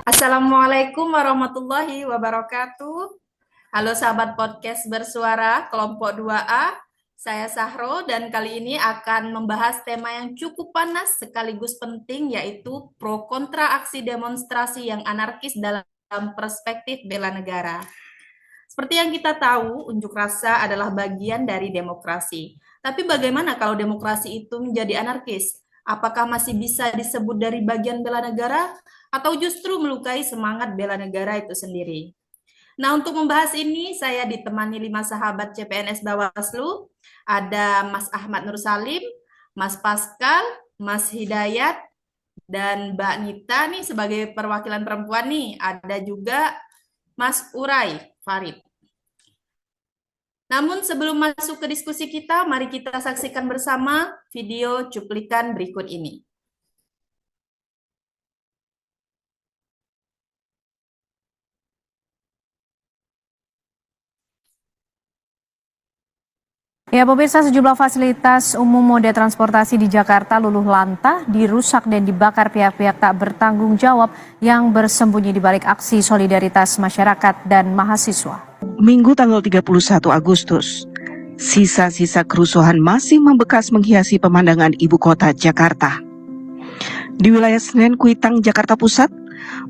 Assalamualaikum warahmatullahi wabarakatuh. Halo sahabat podcast bersuara kelompok 2A. Saya Sahro dan kali ini akan membahas tema yang cukup panas sekaligus penting yaitu pro kontra aksi demonstrasi yang anarkis dalam perspektif bela negara. Seperti yang kita tahu, unjuk rasa adalah bagian dari demokrasi. Tapi bagaimana kalau demokrasi itu menjadi anarkis? Apakah masih bisa disebut dari bagian bela negara atau justru melukai semangat bela negara itu sendiri? Nah, untuk membahas ini saya ditemani 5 sahabat CPNS Bawaslu. Ada Mas Ahmad Nur Salim, Mas Pascal, Mas Hidayat, dan Mbak Nita nih sebagai perwakilan perempuan nih. Ada juga Mas Urai Farid. Namun sebelum masuk ke diskusi kita, mari kita saksikan bersama video cuplikan berikut ini. Ya, pemirsa, sejumlah fasilitas umum moda transportasi di Jakarta luluh lantah, dirusak dan dibakar pihak-pihak tak bertanggung jawab yang bersembunyi di balik aksi solidaritas masyarakat dan mahasiswa. Minggu tanggal 31 Agustus, sisa-sisa kerusuhan masih membekas menghiasi pemandangan ibu kota Jakarta. Di wilayah Senen Kuitang, Jakarta Pusat,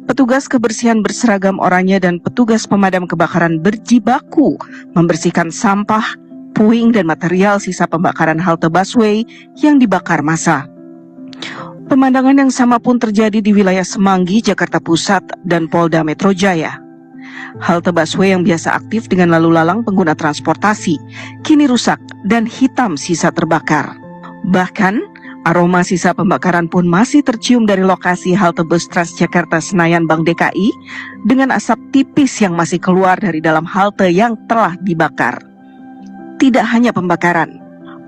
petugas kebersihan berseragam oranye dan petugas pemadam kebakaran berjibaku membersihkan sampah, puing dan material sisa pembakaran halte busway yang dibakar massa. Pemandangan yang sama pun terjadi di wilayah Semanggi, Jakarta Pusat dan Polda Metro Jaya. Halte busway yang biasa aktif dengan lalu lalang pengguna transportasi kini rusak dan hitam sisa terbakar. Bahkan, aroma sisa pembakaran pun masih tercium dari lokasi halte bus Transjakarta Senayan Bank DKI dengan asap tipis yang masih keluar dari dalam halte yang telah dibakar. Tidak hanya pembakaran,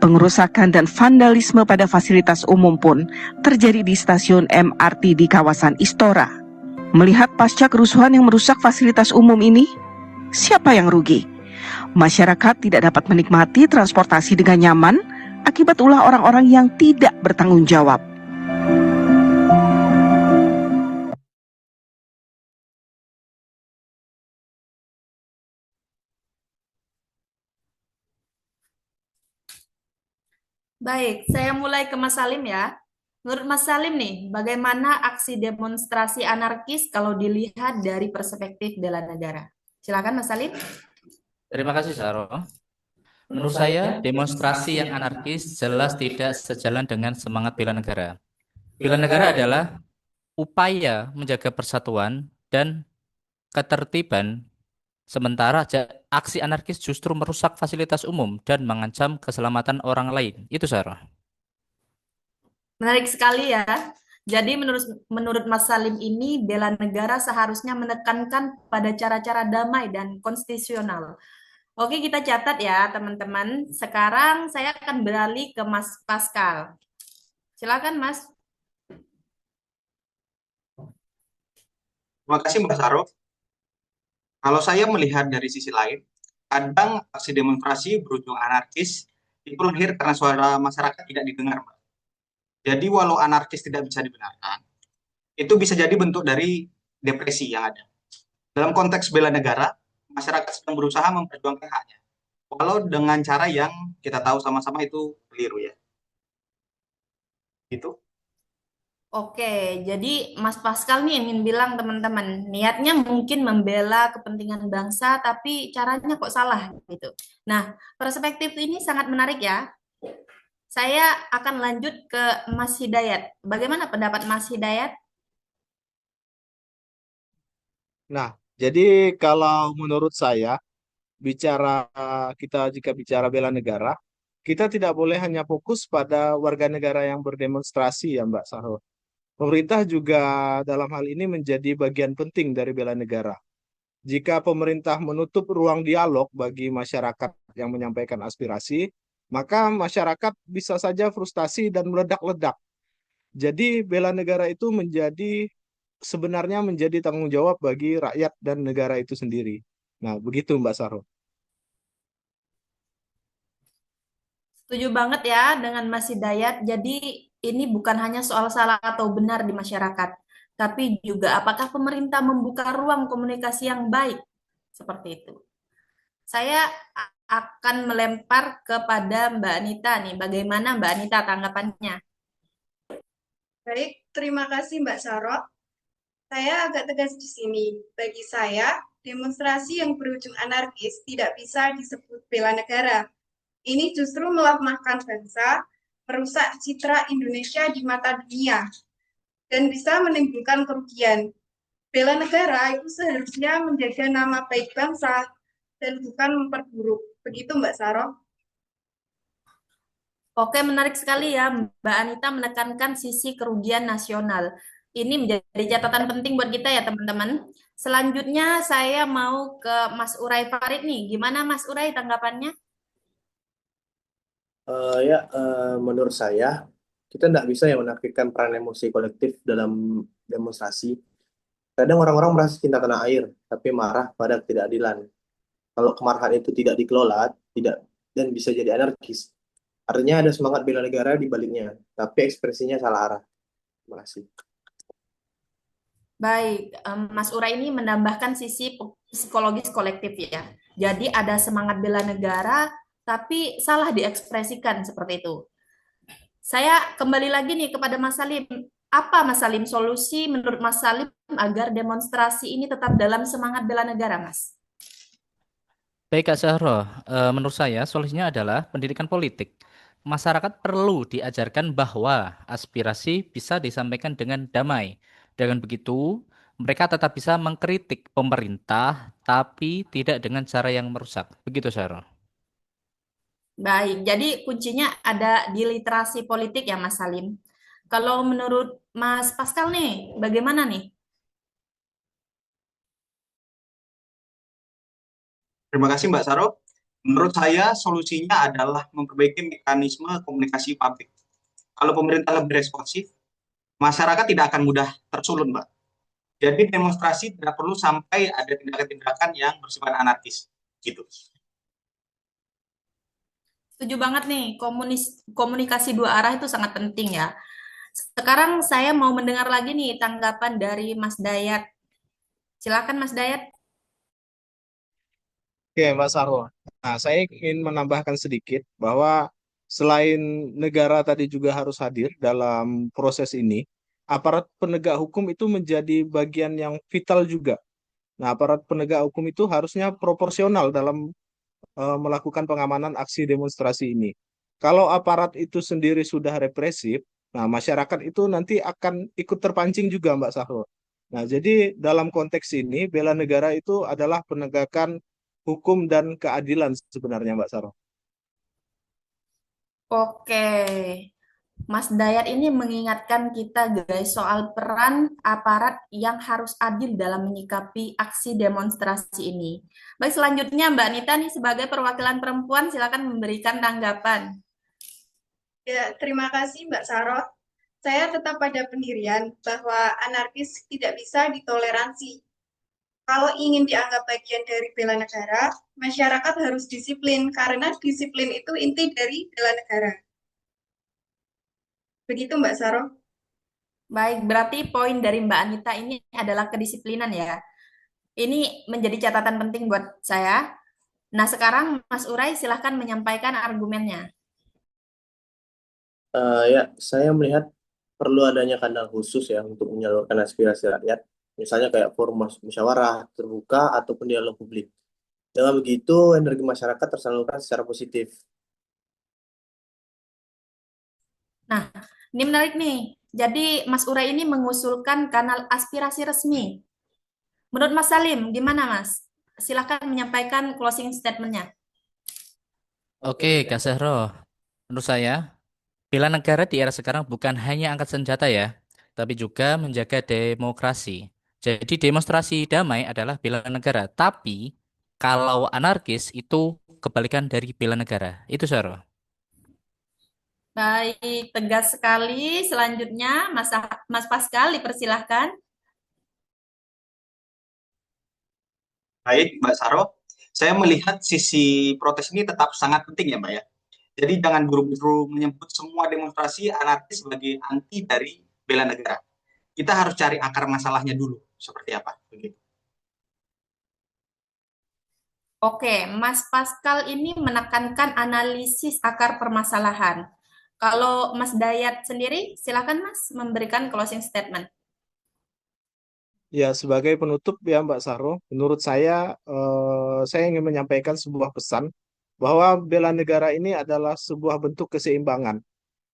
pengerusakan dan vandalisme pada fasilitas umum pun terjadi di stasiun MRT di kawasan Istora. Melihat pasca kerusuhan yang merusak fasilitas umum ini, siapa yang rugi? Masyarakat tidak dapat menikmati transportasi dengan nyaman akibat ulah orang-orang yang tidak bertanggung jawab. Baik, saya mulai ke Mas Salim ya. Menurut Mas Salim nih, bagaimana aksi demonstrasi anarkis kalau dilihat dari perspektif bela negara? Silakan Mas Salim. Terima kasih, Saro. Menurut saya, demonstrasi yang anarkis jelas tidak sejalan dengan semangat bela negara. Bela negara adalah upaya menjaga persatuan dan ketertiban, sementara aksi anarkis justru merusak fasilitas umum dan mengancam keselamatan orang lain. Itu, Saro. Menarik sekali ya. Jadi menurut menurut Mas Salim ini bela negara seharusnya menekankan pada cara-cara damai dan konstitusional. Oke, kita catat ya teman-teman. Sekarang saya akan beralih ke Mas Pascal. Silakan Mas. Terima kasih Mbak Saro. Kalau saya melihat dari sisi lain, kadang aksi demonstrasi berujung anarkis itu lahir karena suara masyarakat tidak didengar, Mbak. Jadi walau anarkis tidak bisa dibenarkan, itu bisa jadi bentuk dari depresi yang ada. Dalam konteks bela negara, masyarakat sedang berusaha memperjuangkan haknya, walau dengan cara yang kita tahu sama-sama itu keliru ya. Gitu. Oke, jadi Mas Pascal nih ingin bilang teman-teman, niatnya mungkin membela kepentingan bangsa, tapi caranya kok salah gitu. Nah, perspektif ini sangat menarik ya. Saya akan lanjut ke Mas Hidayat. Bagaimana pendapat Mas Hidayat? Nah, jadi kalau menurut saya, bicara jika bicara bela negara, kita tidak boleh hanya fokus pada warga negara yang berdemonstrasi ya Mbak Sahro. Pemerintah juga dalam hal ini menjadi bagian penting dari bela negara. Jika pemerintah menutup ruang dialog bagi masyarakat yang menyampaikan aspirasi, maka masyarakat bisa saja frustasi dan meledak-ledak. Jadi bela negara itu sebenarnya menjadi tanggung jawab bagi rakyat dan negara itu sendiri. Nah, begitu Mbak Saro. Setuju banget ya dengan Mas Hidayat. Jadi ini bukan hanya soal salah atau benar di masyarakat, tapi juga apakah pemerintah membuka ruang komunikasi yang baik? Seperti itu. Saya akan melempar kepada Mbak Anita nih. Bagaimana Mbak Anita tanggapannya? Baik, terima kasih Mbak Sarot. Saya agak tegas di sini. Bagi saya, demonstrasi yang berujung anarkis tidak bisa disebut bela negara. Ini justru melemahkan bangsa, merusak citra Indonesia di mata dunia, dan bisa menimbulkan kerugian. Bela negara itu seharusnya menjaga nama baik bangsa dan bukan memperburuk. Begitu Mbak Sarot. Oke, menarik sekali ya Mbak Anita menekankan sisi kerugian nasional. Ini menjadi catatan penting buat kita ya teman-teman. Selanjutnya saya mau ke Mas Urai Farid nih. Gimana Mas Urai tanggapannya? Menurut saya kita tidak bisa ya menafikan peran emosi kolektif dalam demonstrasi. Kadang orang-orang merasa cinta tanah air, tapi marah pada ketidakadilan. Kalau kemarahan itu tidak dikelola, tidak dan bisa jadi anarkis. Artinya ada semangat bela negara di baliknya, tapi ekspresinya salah arah. Terima kasih. Baik, Mas Urai ini menambahkan sisi psikologis kolektif ya. Jadi ada semangat bela negara, tapi salah diekspresikan seperti itu. Saya kembali lagi nih kepada Mas Salim. Apa Mas Salim solusi menurut Mas Salim agar demonstrasi ini tetap dalam semangat bela negara, Mas? Baik Kak Zahro, menurut saya solusinya adalah pendidikan politik. Masyarakat perlu diajarkan bahwa aspirasi bisa disampaikan dengan damai. Dengan begitu, mereka tetap bisa mengkritik pemerintah, tapi tidak dengan cara yang merusak. Begitu, Zahro. Baik, jadi kuncinya ada di literasi politik ya, Mas Salim. Kalau menurut Mas Pascal nih, bagaimana nih? Terima kasih Mbak Saro. Menurut saya solusinya adalah memperbaiki mekanisme komunikasi publik. Kalau pemerintah lebih responsif, masyarakat tidak akan mudah tersulun, Mbak. Jadi demonstrasi tidak perlu sampai ada tindakan-tindakan yang bersifat anarkis. Gitu. Setuju banget nih, komunikasi dua arah itu sangat penting ya. Sekarang saya mau mendengar lagi nih tanggapan dari Mas Dayat. Silakan Mas Dayat. Oke, Mas Sarwo. Nah, saya ingin menambahkan sedikit bahwa selain negara tadi juga harus hadir dalam proses ini, aparat penegak hukum itu menjadi bagian yang vital juga. Nah, aparat penegak hukum itu harusnya proporsional dalam melakukan pengamanan aksi demonstrasi ini. Kalau aparat itu sendiri sudah represif, nah masyarakat itu nanti akan ikut terpancing juga, Mbak Sahro. Nah, jadi dalam konteks ini bela negara itu adalah penegakan hukum dan keadilan sebenarnya, Mbak Sahro. Oke, Mas Dayat ini mengingatkan kita guys soal peran aparat yang harus adil dalam menyikapi aksi demonstrasi ini. Baik, selanjutnya Mbak Anita nih sebagai perwakilan perempuan silakan memberikan tanggapan. Ya, terima kasih Mbak Sarot. Saya tetap pada pendirian bahwa anarkis tidak bisa ditoleransi. Kalau ingin dianggap bagian dari bela negara, masyarakat harus disiplin karena disiplin itu inti dari bela negara. Begitu Mbak Sarot. Baik, berarti poin dari Mbak Anita ini adalah kedisiplinan ya. Ini menjadi catatan penting buat saya. Nah, sekarang Mas Urai silahkan menyampaikan argumennya. Saya melihat perlu adanya kandang khusus ya untuk menyalurkan aspirasi rakyat, misalnya kayak forum musyawarah terbuka ataupun dialog publik. Dengan begitu, energi masyarakat tersalurkan secara positif. Nah, ini menarik nih. Jadi Mas Urai ini mengusulkan kanal aspirasi resmi. Menurut Mas Salim, gimana Mas? Silahkan menyampaikan closing statement-nya. Oke, Kak Zahro. Menurut saya, bela negara di era sekarang bukan hanya angkat senjata ya, tapi juga menjaga demokrasi. Jadi demonstrasi damai adalah bela negara, tapi kalau anarkis itu kebalikan dari bela negara. Itu Zahro. Baik, tegas sekali. Selanjutnya, Mas Pascal, dipersilahkan. Baik, Mbak Saro. Saya melihat sisi protes ini tetap sangat penting ya, Mbak ya. Jadi jangan buru-buru menyebut semua demonstrasi anarkis sebagai anti dari bela negara. kita harus cari akar masalahnya dulu, seperti apa. Begitu. Oke, Mas Pascal ini menekankan analisis akar permasalahan. Kalau Mas Dayat sendiri, silakan Mas memberikan closing statement. Ya, sebagai penutup ya Mbak Saro, menurut saya ingin menyampaikan sebuah pesan bahwa bela negara ini adalah sebuah bentuk keseimbangan.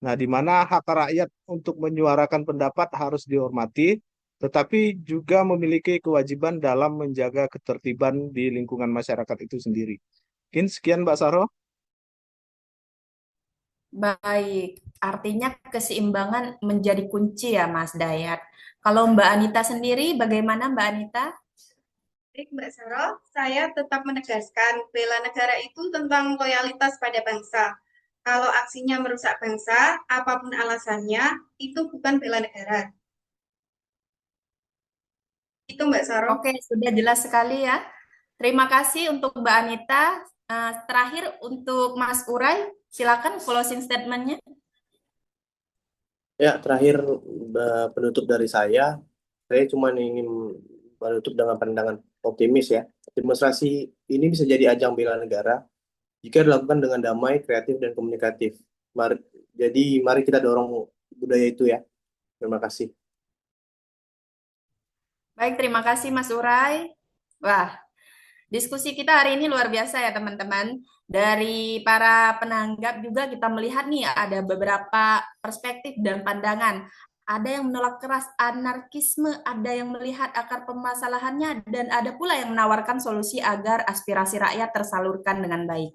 Nah, di mana hak rakyat untuk menyuarakan pendapat harus dihormati, tetapi juga memiliki kewajiban dalam menjaga ketertiban di lingkungan masyarakat itu sendiri. Mungkin sekian Mbak Saro. Baik, artinya keseimbangan menjadi kunci ya Mas Dayat. Kalau Mbak Anita sendiri, bagaimana Mbak Anita? Baik, Mbak Saro, saya tetap menegaskan bela negara itu tentang loyalitas pada bangsa. Kalau aksinya merusak bangsa, apapun alasannya, itu bukan bela negara. Itu Mbak Saro. Oke, sudah jelas sekali ya. Terima kasih untuk Mbak Anita. Terakhir untuk Mas Urai, silakan closing statement-nya. Ya, terakhir penutup dari saya cuma ingin menutup dengan pandangan optimis ya. Demonstrasi ini bisa jadi ajang bela negara jika dilakukan dengan damai, kreatif, dan komunikatif. Mari kita dorong budaya itu ya. Terima kasih. Baik, terima kasih Mas Urai. Wah, diskusi kita hari ini luar biasa ya teman-teman. Dari para penanggap juga kita melihat nih ada beberapa perspektif dan pandangan. Ada yang menolak keras anarkisme, ada yang melihat akar permasalahannya, dan ada pula yang menawarkan solusi agar aspirasi rakyat tersalurkan dengan baik.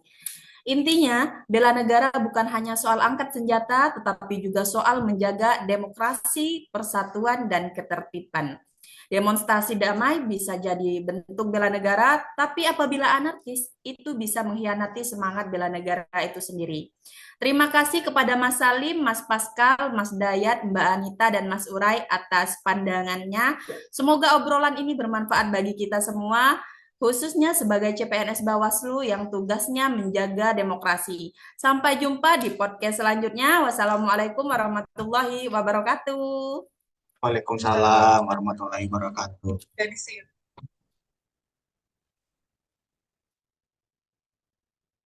Intinya, bela negara bukan hanya soal angkat senjata, tetapi juga soal menjaga demokrasi, persatuan, dan ketertiban. Demonstrasi damai bisa jadi bentuk bela negara, tapi apabila anarkis, itu bisa mengkhianati semangat bela negara itu sendiri. Terima kasih kepada Mas Salim, Mas Pascal, Mas Dayat, Mbak Anita, dan Mas Urai atas pandangannya. Semoga obrolan ini bermanfaat bagi kita semua, khususnya sebagai CPNS Bawaslu yang tugasnya menjaga demokrasi. Sampai jumpa di podcast selanjutnya. Wassalamualaikum warahmatullahi wabarakatuh. Waalaikumsalam warahmatullahi wabarakatuh. Dari sini.